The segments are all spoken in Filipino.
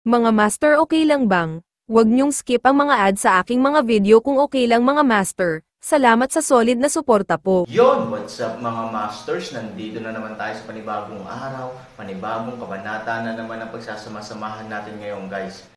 Mga master, okay lang bang? Huwag niyong skip ang mga ads sa aking mga video kung okay lang mga master. Salamat sa solid na suporta po. Yon, what's up mga masters? Nandito na naman tayo sa panibagong araw, panibagong kabanata na naman ang pagsasama-samahan natin ngayon, guys.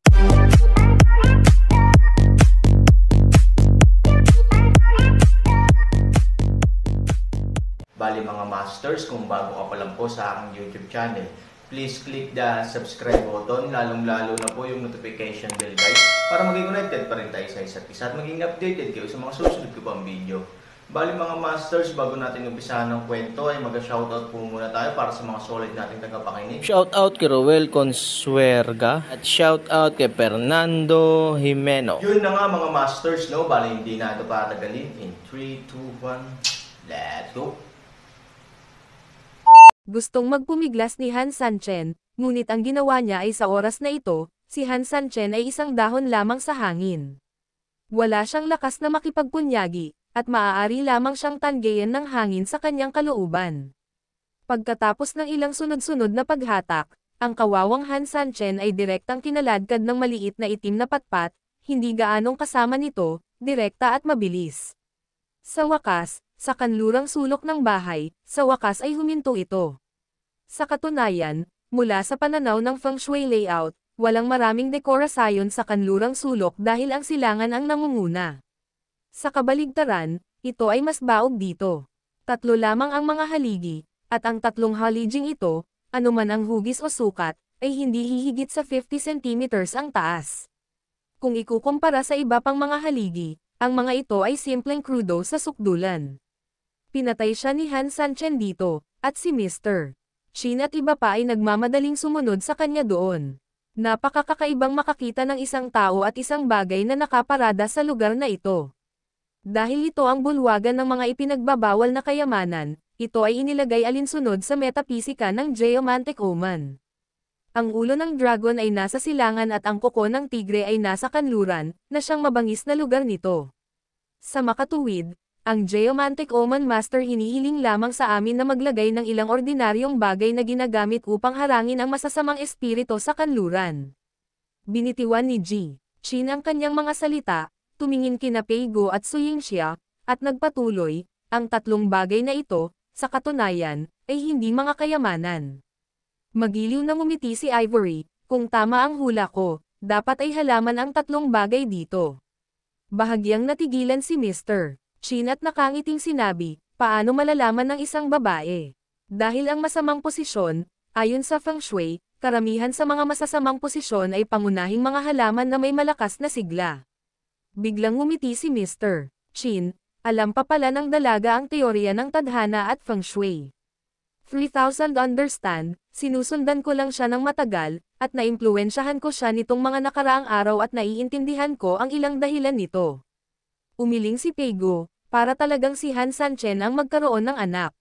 Bali mga masters, kung bago ka pa lang po sa aking YouTube channel, please click the subscribe button, lalong-lalo na po yung notification bell, guys, para maging connected pa rin tayo sa isa't isa at maging updated kayo sa mga susunod ko pang video. Bali mga masters, bago natin umpisahan ng kwento ay mag-shoutout po muna tayo para sa mga solid nating tagapakinig. Shoutout kay Roel Consuerga at shoutout kay Fernando Jimeno. Yun na nga mga masters, no? Bali hindi na ito patagalin. In 3, 2, 1, let's go! Gustong magpumiglas ni Han Sanchen, ngunit ang ginawa niya ay sa oras na ito, si Han Sanchen ay isang dahon lamang sa hangin. Wala siyang lakas na makipagpunyagi, at maaari lamang siyang tanggayan ng hangin sa kanyang kalooban. Pagkatapos ng ilang sunod-sunod na paghatak, ang kawawang Han Sanchen ay direktang kinaladkad ng maliit na itim na patpat, hindi gaanong kasama nito, direkta at mabilis. Sa wakas, sa kanlurang sulok ng bahay, sa wakas ay huminto ito. Sa katunayan, mula sa pananaw ng feng shui layout, walang maraming dekorasyon sa kanlurang sulok dahil ang silangan ang nangunguna. Sa kabaligtaran, ito ay mas baog dito. 3 lamang ang mga haligi, at ang 3 haliging ito, anuman ang hugis o sukat, ay hindi hihigit sa 50 centimeters ang taas. Kung ikukumpara sa iba pang mga haligi, ang mga ito ay simpleng krudo sa sukdulan. Pinatay siya ni Han Sanchen dito, at si Mr. Chin at iba pa ay nagmamadaling sumunod sa kanya doon. Napakakakaibang makakita ng isang tao at isang bagay na nakaparada sa lugar na ito. Dahil ito ang bulwagan ng mga ipinagbabawal na kayamanan, ito ay inilagay alinsunod sa metapisika ng Geomantic Oman. Ang ulo ng dragon ay nasa silangan at ang kuko ng tigre ay nasa kanluran, na siyang mabangis na lugar nito. Sa makatuwid, ang Geomantic Oman Master hinihiling lamang sa amin na maglagay ng ilang ordinaryong bagay na ginagamit upang harangin ang masasamang espiritu sa kanluran. Binitiwan ni Ji Chin ang kanyang mga salita, tumingin kina Pei Guo at Su Yingxia, at nagpatuloy, ang 3 bagay na ito, sa katunayan, ay hindi mga kayamanan. Magiliw na ngumiti si Ivory, kung tama ang hula ko, dapat ay halaman ang 3 bagay dito. Bahagyang natigilan si Mr. Chin at nakangiting sinabi, paano malalaman ng isang babae? Dahil ang masamang posisyon, ayon sa feng shui, karamihan sa mga masasamang posisyon ay pangunahing mga halaman na may malakas na sigla. Biglang ngumiti si Mr. Chin, alam pa pala ng dalaga ang teorya ng tadhana at feng shui. 3,000 understand, sinusundan ko lang siya ng matagal, at naimpluwensyahan ko siya nitong mga nakaraang araw at naiintindihan ko ang ilang dahilan nito. Umiling si Pei Guo, para talagang si Han Sanchen ang magkaroon ng anak.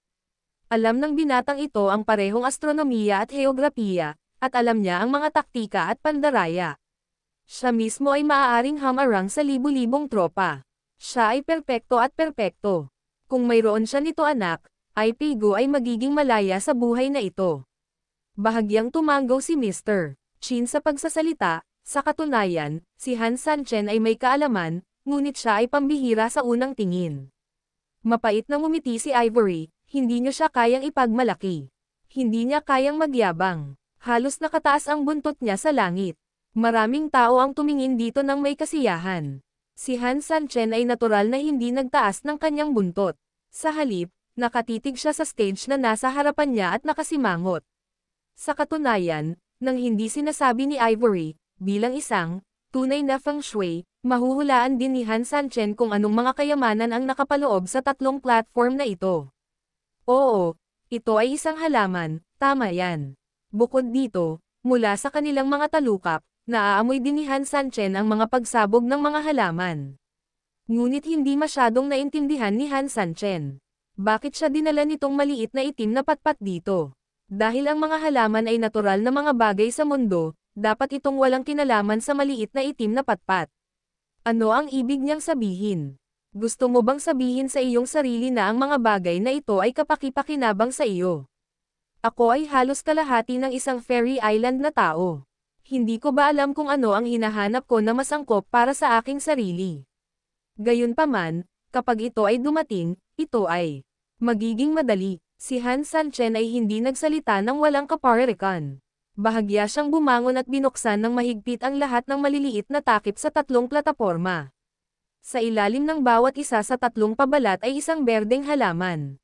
Alam ng binatang ito ang parehong astronomiya at heograpiya, at alam niya ang mga taktika at pandaraya. Siya mismo ay maaaring hamarang sa libu-libong tropa. Siya ay perpekto at perpekto. Kung mayroon siya nito anak, ay Pei Guo ay magiging malaya sa buhay na ito. Bahagyang tumanggaw si Mr. Chin sa pagsasalita, sa katunayan, si Han Sanchen ay may kaalaman, ngunit siya ay pambihira sa unang tingin. Mapait na ngumiti si Ivory, hindi niya siya kayang ipagmalaki. Hindi niya kayang magyabang. Halos nakataas ang buntot niya sa langit. Maraming tao ang tumingin dito ng may kasiyahan. Si Han Sanchen ay natural na hindi nagtaas ng kanyang buntot. Sa halip, nakatitig siya sa stage na nasa harapan niya at nakasimangot. Sa katunayan, nang hindi sinasabi ni Ivory, bilang isang tunay na feng shui, mahuhulaan din ni Han Sanchen kung anong mga kayamanan ang nakapaloob sa 3 platform na ito. Oo, ito ay isang halaman, tama yan. Bukod dito, mula sa kanilang mga talukap, naaamoy din ni Han Sanchen ang mga pagsabog ng mga halaman. Ngunit hindi masyadong naintindihan ni Han Sanchen. Bakit siya dinala nitong maliit na itim na patpat dito? Dahil ang mga halaman ay natural na mga bagay sa mundo, dapat itong walang kinalaman sa maliit na itim na patpat. Ano ang ibig niyang sabihin? Gusto mo bang sabihin sa iyong sarili na ang mga bagay na ito ay kapaki-pakinabang sa iyo? Ako ay halos kalahati ng isang fairy island na tao. Hindi ko ba alam kung ano ang hinahanap ko na mas angkop para sa aking sarili. Gayunpaman, kapag ito ay dumating, ito ay magiging madali. Si Han Sanchen ay hindi nagsalita ng walang kaparirikan. Bahagya siyang bumangon at binuksan ng mahigpit ang lahat ng maliliit na takip sa tatlong plataporma. Sa ilalim ng bawat isa sa tatlong pabalat ay isang berdeng halaman.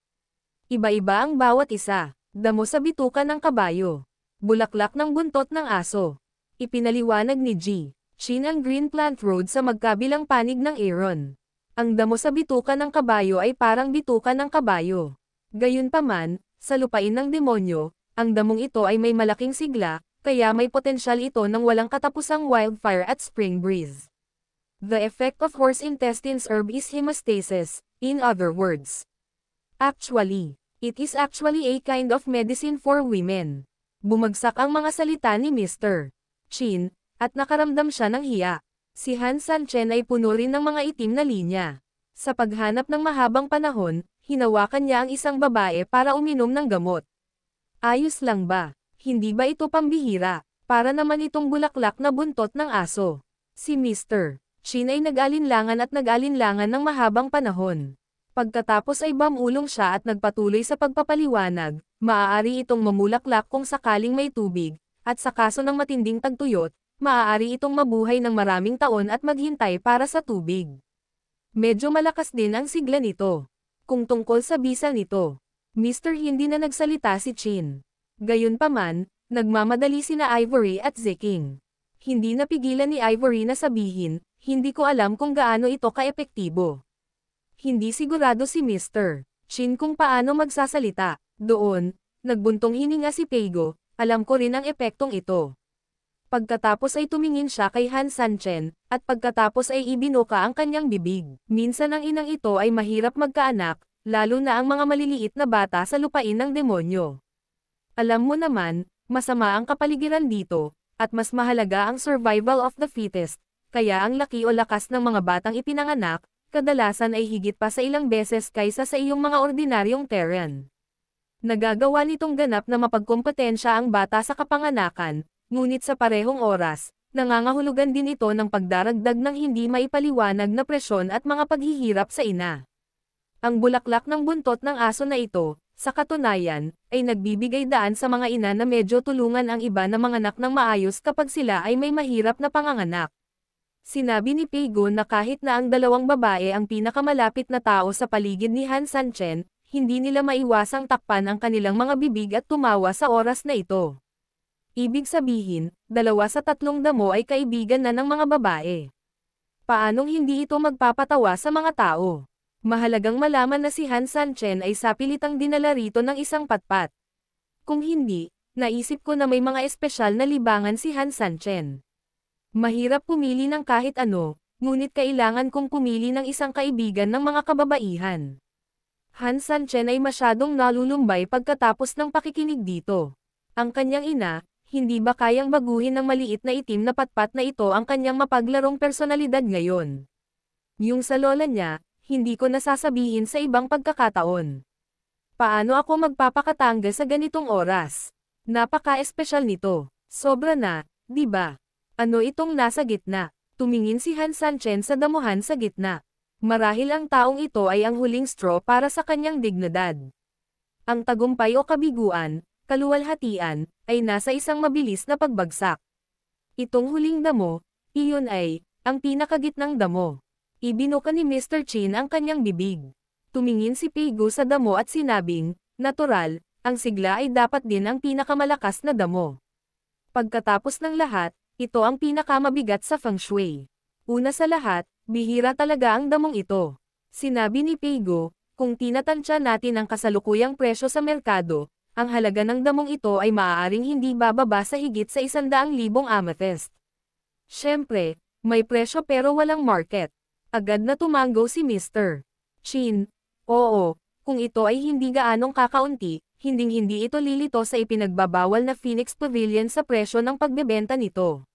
Iba-iba ang bawat isa. Damo sa bituka ng kabayo. Bulaklak ng buntot ng aso. Ipinaliwanag ni G. Chin ang green plant road sa magkabilang panig ng Aaron. Ang damo sa bituka ng kabayo ay parang bituka ng kabayo. Gayunpaman, sa lupain ng demonyo, ang damong ito ay may malaking sigla, kaya may potensyal ito ng walang katapusang wildfire at spring breeze. The effect of horse intestines herb is hemostasis, in other words. Actually, it is actually a kind of medicine for women. Bumagsak ang mga salita ni Mr. Chin, at nakaramdam siya ng hiya. Si Han Sanchen ay puno rin ng mga itim na linya. Sa paghanap ng mahabang panahon, hinawakan niya ang isang babae para uminom ng gamot. Ayos lang ba? Hindi ba ito pambihira? Para naman itong bulaklak na buntot ng aso. Si Mr. Chin ay nag-alinlangan ng mahabang panahon. Pagkatapos ay bumulong siya at nagpatuloy sa pagpapaliwanag, maaari itong mamulaklak kung sakaling may tubig, at sa kaso ng matinding tagtuyot, maaari itong mabuhay ng maraming taon at maghintay para sa tubig. Medyo malakas din ang sigla nito. Kung tungkol sa bisa nito, Mr. Hindi na nagsalita si Chin. Gayunpaman, nagmamadali sina Ivory at Zeking. Hindi napigilan ni Ivory na sabihin, hindi ko alam kung gaano ito kaepektibo. Hindi sigurado si Mr. Chin kung paano magsasalita. Doon, nagbuntong hininga si Peigo, alam ko rin ang epektong ito. Pagkatapos ay tumingin siya kay Han Sanchen, at pagkatapos ay ibinuka ang kanyang bibig. Minsan ang inang ito ay mahirap magkaanak, lalo na ang mga maliliit na bata sa lupain ng demonyo. Alam mo naman, masama ang kapaligiran dito, at mas mahalaga ang survival of the fittest, kaya ang laki o lakas ng mga batang ipinanganak, kadalasan ay higit pa sa ilang beses kaysa sa iyong mga ordinaryong Terran. Nagagawa nitong ganap na mapagkompetensya ang bata sa kapanganakan, ngunit sa parehong oras, nangangahulugan din ito ng pagdaragdag ng hindi maipaliwanag na presyon at mga paghihirap sa ina. Ang bulaklak ng buntot ng aso na ito, sa katunayan, ay nagbibigay daan sa mga ina na medyo tulungan ang iba na manganak ng maayos kapag sila ay may mahirap na panganganak. Sinabi ni Peigo na kahit na ang dalawang babae ang pinakamalapit na tao sa paligid ni Han Sanchen, hindi nila maiwasang takpan ang kanilang mga bibig at tumawa sa oras na ito. Ibig sabihin, 2 sa 3 damo ay kaibigan na ng mga babae. Paanong hindi ito magpapatawa sa mga tao? Mahalagang malaman na si Han Sanchen ay sapilitang dinala rito ng isang patpat. Kung hindi, naisip ko na may mga espesyal na libangan si Han Sanchen. Mahirap pumili ng kahit ano, ngunit kailangan kong pumili ng isang kaibigan ng mga kababaihan. Han Sanchen ay masyadong nalulumbay pagkatapos ng pakikinig dito. Ang kanyang ina, hindi ba kayang baguhin ng maliit na itim na patpat na ito ang kanyang mapaglarong personalidad ngayon? Yung sa lola niya, hindi ko nasasabihin sa ibang pagkakataon. Paano ako magpapakatanga sa ganitong oras? Napaka-espesyal nito. Sobra na, di ba? Ano itong nasa gitna? Tumingin si Han Sanchen sa damuhan sa gitna. Marahil ang taong ito ay ang huling straw para sa kanyang dignidad. Ang tagumpay o kabiguan, kaluwalhatian, ay nasa isang mabilis na pagbagsak. Itong huling damo, iyon ay, ang pinakagitnang damo. Ibinuka ni Mr. Chin ang kanyang bibig. Tumingin si Peigo sa damo at sinabing, natural, ang sigla ay dapat din ang pinakamalakas na damo. Pagkatapos ng lahat, ito ang pinakamabigat sa feng shui. Una sa lahat, bihira talaga ang damong ito. Sinabi ni Peigo, kung tinatansya natin ang kasalukuyang presyo sa merkado, ang halaga ng damong ito ay maaaring hindi bababa sa higit sa 100,000 amethyst. Siyempre, may presyo pero walang market. Agad na tumango si Mr. Chin. Oo, kung ito ay hindi gaanong kakaunti, hinding-hindi ito lilito sa ipinagbabawal na Phoenix Pavilion sa presyo ng pagbebenta nito.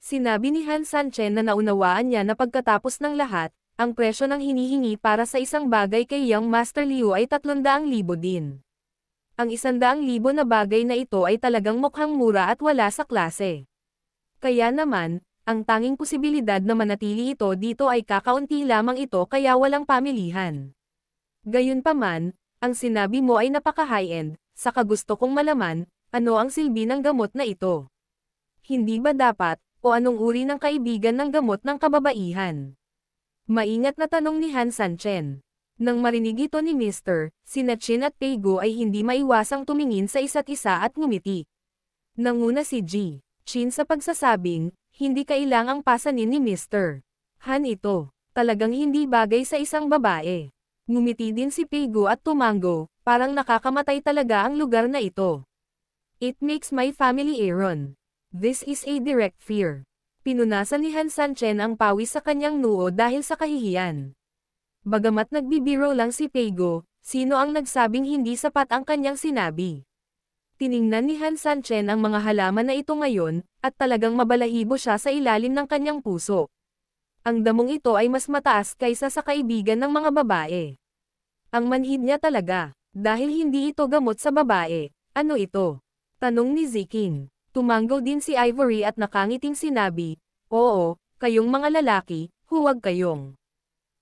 Sinabi ni Han Sanchen na naunawaan niya na pagkatapos ng lahat, ang presyo ng hinihingi para sa isang bagay kay Young Master Liu ay 300,000 din. Ang 100,000 na bagay na ito ay talagang mukhang mura at wala sa klase. Kaya naman, ang tanging posibilidad na manatili ito dito ay kakaunti lamang ito kaya walang pamilihan. Gayunpaman, ang sinabi mo ay napaka-high-end, saka gusto kong malaman, ano ang silbi ng gamot na ito? Hindi ba dapat, o anong uri ng kaibigan ng gamot ng kababaihan? Maingat na tanong ni Han Sanchen. Nang marinig ito ni Mr. sina Chin at Peigo ay hindi maiwasang tumingin sa isa't isa at ngumiti. Nanguna si G. Chin sa pagsasabing, hindi kailangang pasanin ni Mr. Han ito. Talagang hindi bagay sa isang babae. Ngumiti din si Peigo at tumango, parang nakakamatay talaga ang lugar na ito. It makes my family Aaron. This is a direct fear. Pinunasan ni Han Sanchen ang pawis sa kanyang noo dahil sa kahihiyan. Bagamat nagbibiro lang si Peigo, sino ang nagsabing hindi sapat ang kanyang sinabi? Tiningnan ni Han Sanchen ang mga halaman na ito ngayon, at talagang mabalahibo siya sa ilalim ng kanyang puso. Ang damong ito ay mas mataas kaysa sa kaibigan ng mga babae. Ang manhid niya talaga, dahil hindi ito gamot sa babae. Ano ito? Tanong ni Ziking. Tumango din si Ivory at nakangiting sinabi, oo, kayong mga lalaki, huwag kayong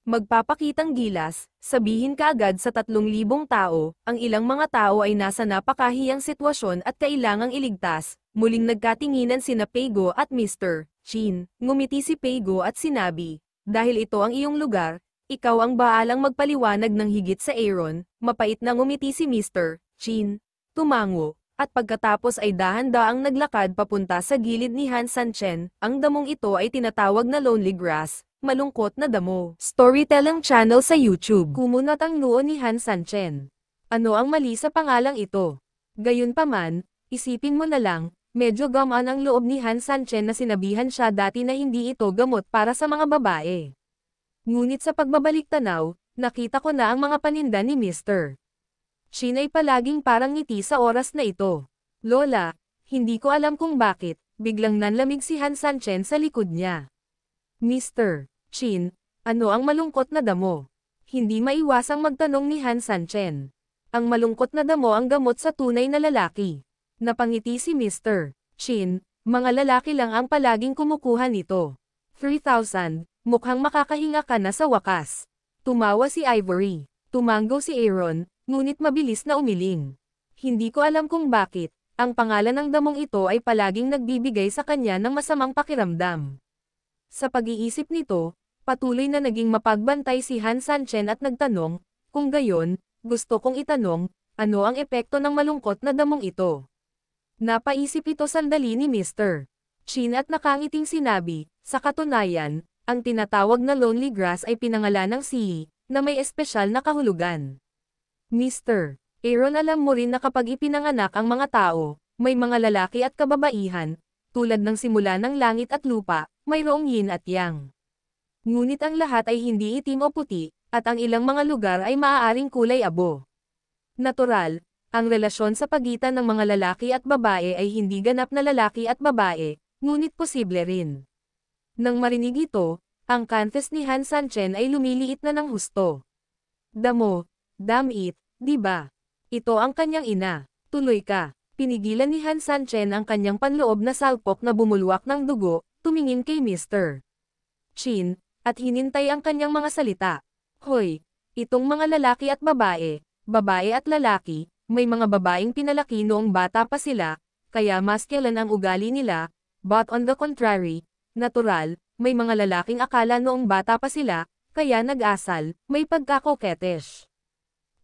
magpapakitang gilas, sabihin kaagad sa 3,000 tao, ang ilang mga tao ay nasa napakahiyang sitwasyon at kailangang iligtas. Muling nagkatinginan sina Peigo at Mr. Chin. Ngumiti si Peigo at sinabi, dahil ito ang iyong lugar, ikaw ang baalang magpaliwanag ng higit sa Aaron. Mapait na ngumiti si Mr. Chin. Tumango, at pagkatapos ay dahan-daang naglakad papunta sa gilid ni Han Sanchen. Ang damong ito ay tinatawag na Lonely Grass. Malungkot na damo. Storytelling channel sa YouTube. Kumunot ang noo ni Han Sanchen. Ano ang mali sa pangalang ito? Gayunpaman, isipin mo na lang, medyo gamaan ang loob ni Han Sanchen na sinabihan siya dati na hindi ito gamot para sa mga babae. Ngunit sa pagbabalik tanaw, nakita ko na ang mga paninda ni Mr. Chin ay palaging parang ngiti sa oras na ito. Lola, hindi ko alam kung bakit, biglang nanlamig si Han Sanchen sa likod niya. Mr. Chin, ano ang malungkot na damo? Hindi maiwasang magtanong ni Han Sanchen. Ang malungkot na damo ang gamot sa tunay na lalaki. Napangiti si Mr. Chin, mga lalaki lang ang palaging kumukuha nito. 3,000, mukhang makakahinga ka na sa wakas. Tumawa si Ivory. Tumango si Aaron, ngunit mabilis na umiling. Hindi ko alam kung bakit, ang pangalan ng damong ito ay palaging nagbibigay sa kanya ng masamang pakiramdam. Sa pag-iisip nito, patuloy na naging mapagbantay si Han Sanchen at nagtanong, kung gayon, gusto kong itanong, ano ang epekto ng malungkot na damong ito? Napaisip ito sandali ni Mr. Chin at nakangiting sinabi, sa katunayan, ang tinatawag na Lonely Grass ay pinangalan ng Sea, na may espesyal na kahulugan. Mr. Aaron, alam mo rin na kapag ipinanganak ang mga tao, may mga lalaki at kababaihan, tulad ng simula ng langit at lupa, mayroong yin at yang. Ngunit ang lahat ay hindi itim o puti, at ang ilang mga lugar ay maaaring kulay abo. Natural, ang relasyon sa pagitan ng mga lalaki at babae ay hindi ganap na lalaki at babae, ngunit posible rin. Nang marinig ito, ang kantes ni Han Sanchen ay lumiliit na ng husto. Damo, damit, di ba? Ito ang kanyang ina. Tuloy ka. Pinigilan ni Han Sanchen ang kanyang panloob na salpok na bumulwak ng dugo, tumingin kay Mr. Chin, at hinintay ang kanyang mga salita. Hoy, itong mga lalaki at babae, babae at lalaki, may mga babaeng pinalaki noong bata pa sila, kaya masculine ang ugali nila, but on the contrary, natural, may mga lalaking akala noong bata pa sila, kaya nag-asal, may pagkakoketish.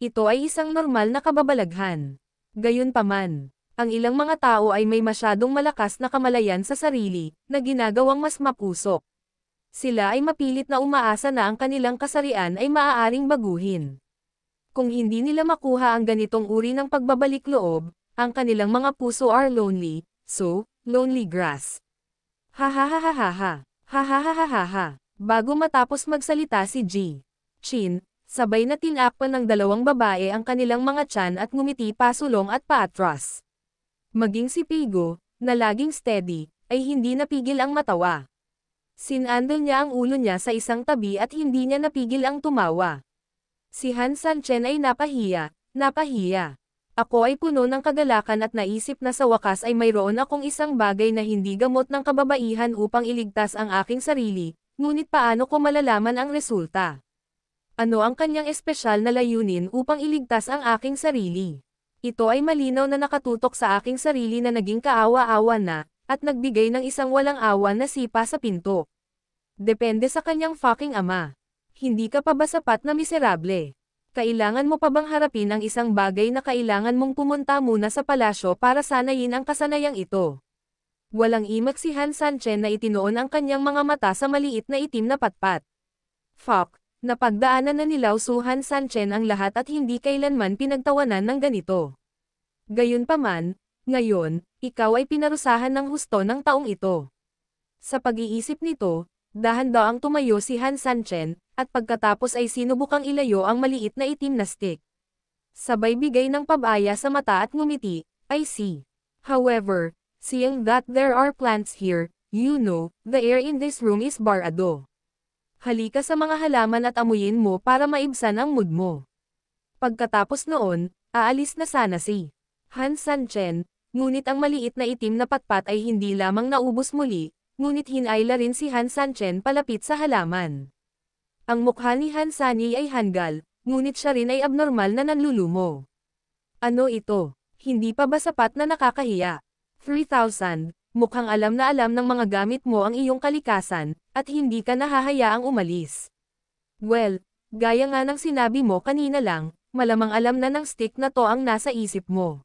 Ito ay isang normal na kababalaghan. Gayunpaman, ang ilang mga tao ay may masyadong malakas na kamalayan sa sarili, na ginagawang mas mapusok. Sila ay mapilit na umaasa na ang kanilang kasarian ay maaaring baguhin. Kung hindi nila makuha ang ganitong uri ng pagbabalik loob, ang kanilang mga puso are lonely, so, lonely grass. Ha ha ha ha ha ha, ha ha ha ha ha ha. Bago matapos magsalita si G. Chin, sabay na tinakpan ng dalawang babae ang kanilang mga tiyan at ngumiti pasulong at paatras. Maging si Peigo, na laging steady, ay hindi napigil ang matawa. Sinandal niya ang ulo niya sa isang tabi at hindi niya napigil ang tumawa. Si Han Sanchen ay napahiya, napahiya. Ako ay puno ng kagalakan at naisip na sa wakas ay mayroon akong isang bagay na hindi gamot ng kababaihan upang iligtas ang aking sarili, ngunit paano ko malalaman ang resulta? Ano ang kanyang espesyal na layunin upang iligtas ang aking sarili? Ito ay malinaw na nakatutok sa aking sarili na naging kaawa-awa na, at nagbigay ng isang walang awa na sipa sa pinto. Depende sa kanyang fucking ama. Hindi ka pa ba sapat na miserable? Kailangan mo pa bang harapin ang isang bagay na kailangan mong pumunta muna sa palasyo para sanayin ang kasanayang ito? Walang imak si Han Sanchen na itinoon ang kanyang mga mata sa maliit na itim na patpat. Fuck, napagdaanan na nilaw su Han Sanchen ang lahat at hindi kailanman pinagtawanan ng ganito. Gayunpaman, ngayon, ikaw ay pinarusahan ng husto ng taong ito. Sa pag-iisip nito, dahan-daang tumayo si Han Sanchen, at pagkatapos ay sinubukang ilayo ang maliit na itim na stick. Sabay bigay ng pabaya sa mata at ngumiti, I see. However, seeing that there are plants here, you know, the air in this room is barado. Halika sa mga halaman at amuyin mo para maibsan ang mood mo. Pagkatapos noon, aalis na sana si Han Sanchen, ngunit ang maliit na itim na patpat ay hindi lamang naubos muli, ngunit hinayla rin si Han Sanchen palapit sa halaman. Ang mukha ni Han Sanyi ay hanggal, ngunit siya rin ay abnormal na nanlulumo. Ano ito? Hindi pa ba sapat na nakakahiya? 3,000, mukhang alam na alam ng mga gamit mo ang iyong kalikasan, at hindi ka nahahayaang umalis. Well, gaya nga ng sinabi mo kanina lang, malamang alam na ng stick na to ang nasa isip mo.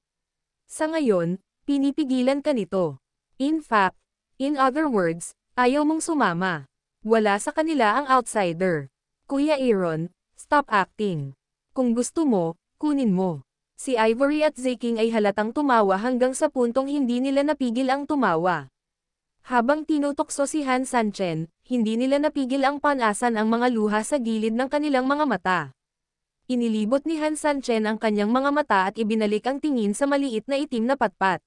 Sa ngayon, pinipigilan ka nito. In fact, in other words, ayaw mong sumama. Wala sa kanila ang outsider. Kuya Aaron, stop acting. Kung gusto mo, kunin mo. Si Ivory at Zeking ay halatang tumawa hanggang sa puntong hindi nila napigil ang tumawa. Habang tinutokso si Han Sanchen, hindi nila napigil ang panasan ang mga luha sa gilid ng kanilang mga mata. Inilibot ni Han Sanchen ang kanyang mga mata at ibinalik ang tingin sa maliit na itim na patpat.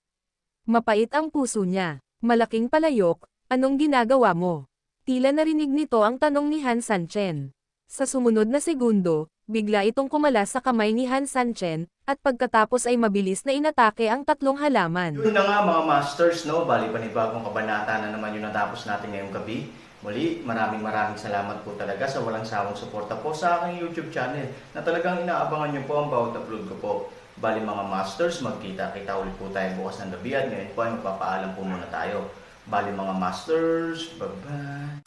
Mapait ang puso niya. Malaking palayok, anong ginagawa mo? Tila narinig nito ang tanong ni Han Sanchen. Sa sumunod na segundo, bigla itong kumalas sa kamay ni Han Sanchen, at pagkatapos ay mabilis na inatake ang tatlong halaman. Yun na nga mga masters, no? Bali panibagong kabanata na naman yung natapos natin ngayong gabi. Muli, maraming salamat po talaga sa walang sawang suporta po sa aking YouTube channel na talagang inaabangan nyo po ang bawat upload ko po. Bali mga masters, magkita-kita ulit po tayo bukas ng gabi at ngayon po ay magpapaalam po muna tayo. Bali mga masters, bye-bye!